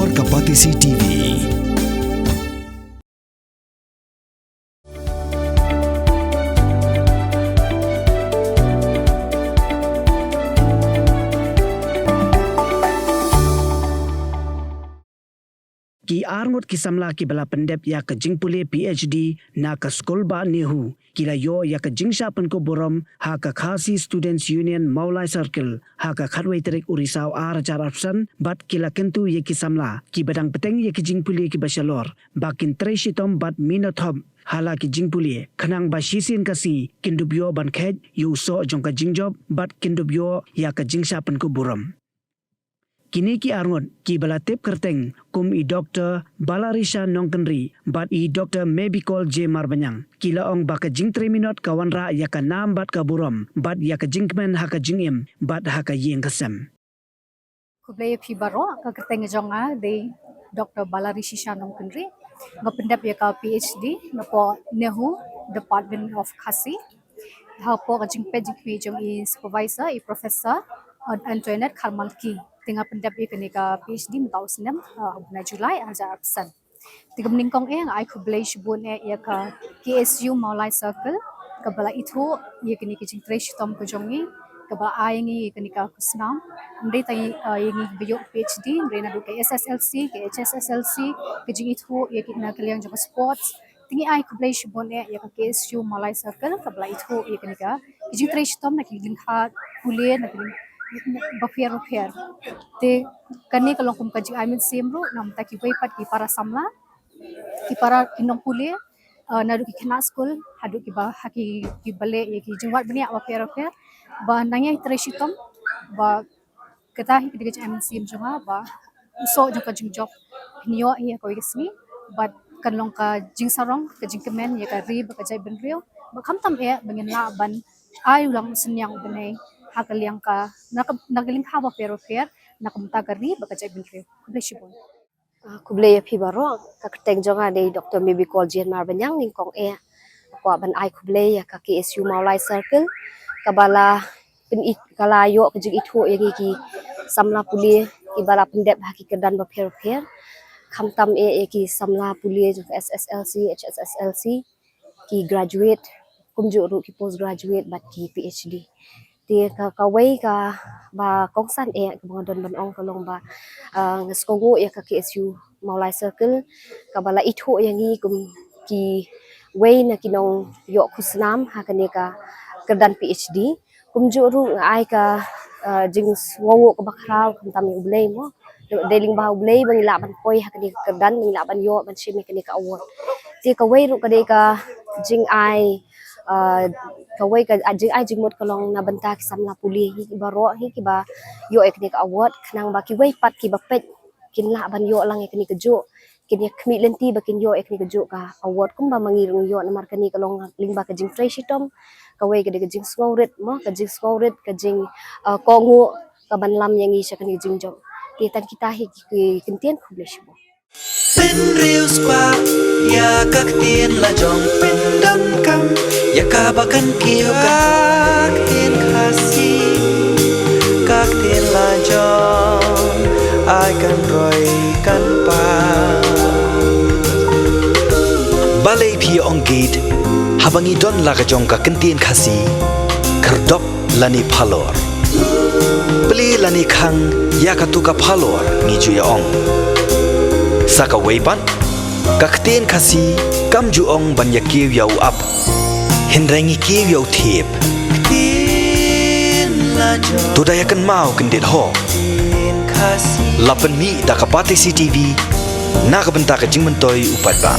Halor Kapatisi TV. Ki arngot ki samla ki bala pendep ya ke jingpule PhD na ke skolba nehu kila yo ya ke jingsha pen ko borom ha ke Khasi Students Union Maulai Circle ha ke khatwai terik urisau ar jar option bat kila kentu ye ki samla ki badang peteng ye ki jingpule ki basalor bakin treshitom bat minothom hala ki jingpule khanang ba shisin kasi kindubyo ban khet yu so jong ka jingjob bat kindubyo ya ke jingsha pen ko borom kini ki arngot ki bala tip kerteng kum I Dr. Balarisha Nongkenri bat I Dr. Mebikol J Marbanyang kila ong baka jing 3 minut kawanra ya ka nam bat ka burom bat ya ka jingmen ha ka jingim bat ha ka yeng kasem Kublai pi baro ka kerteng jonga de Dr. Balarisha Nongkenri ngapendap ya ka PhD ngapo Nehu Department of Khasi ha po ka jingpe jingpi jong I supervisor I professor Antoinette Kharmalki tengah pendap ka PhD mentau senam bulan Julai ajar absen. Tiga meningkong ai kublai shibun ya ka KSU Maulai Circle kabala itu ya kini kijing trash tom kejongi kabala ayangi kini ka kusnam ndai tai yangi biyo PhD rena du ke SSLC ke HSSLC kijing itu ya kina kaliang jong sports tingi ai kublai shibun ya ka KSU Maulai Circle kabala itu ya kini ka kijing trash tom na kijing khat kuliah na kijing bafiar te kani kalong kum kaji amin semro nam ta ki pat ki para samla ki para kinong pule nadu ki kena school hadu ki ba haki ki bale ye ki jingwat bani bafiar ba nanya treshitom ba kata hi ki amin sem jonga ba so jaka jingjok niyo ye ko ismi ba kanlong ka jingsarong ka jingkemen ye ka ri ba ka jai benrio ba kamtam e bangin la ban ayu lang senyang benai hakaliang ka nagaling haba pero nakamta gari baka jay binre kublai shibon kublai phi baro ka kerteng jonga de Dr. Mebikol J Marbanyang ningkong ko ban ai kublai ka KSU Maulai Circle kabala pin kalayo ka jig itho yagi ki samla puli ki bala pendep haki kedan ba pher khamtam ki samla puli jong SSLC HSSLC ki graduate kumju ru ki post graduate bat ki PhD ti ka wei ka ba kongsan mga don ban ong kalong ba ngaskongo ka KSU Maulai Circle ka bala itho yangi kum ki wei na kinong yo khusnam ha kani ka kedan PhD kum juru ai ka jing ngowo ka bakraw kum tam ublay mo deling ba ublay bangila ban koi ha kani kedan bangila ban yo ban shimi kani ka award ti ka wei ru ka de ka jing ai kawai ka ajing mot kalong na banta ki samla puli hi baro hi ki ba yo ekni ka award khnang ba ki wai pat ki ba pet kinla ban yo lang ekni ka jo kini khmi lenti ba kin yo ekni ka jo ka award kum ba mangirung yo namar kani kalong lingba ka jing freshitom kawai ka de ka jing skowret mo ka jing skowret ka jing kongo ka banlam yang i sha kani jing job ti tan kita hi ki kintien khublish mo Pin riu spa ya kak tien la jong pin dam kam ya ka bakan kiyo kak tien khasi kak tien la jong ai kan roi kan pa balai phi ong gate habangi don la ka jong ka kentien khasi kardok lani phalor beli lani khang ya ka tu ka phalor ni ju ya ong saka weipan kakten khasi kamju ong ban ya kiw yau up hinrangi kiw yau thep tin la jo tudaya kan mau kendit ho lapan mi da kapati CTV na kabenta ka jingmentoi upat ba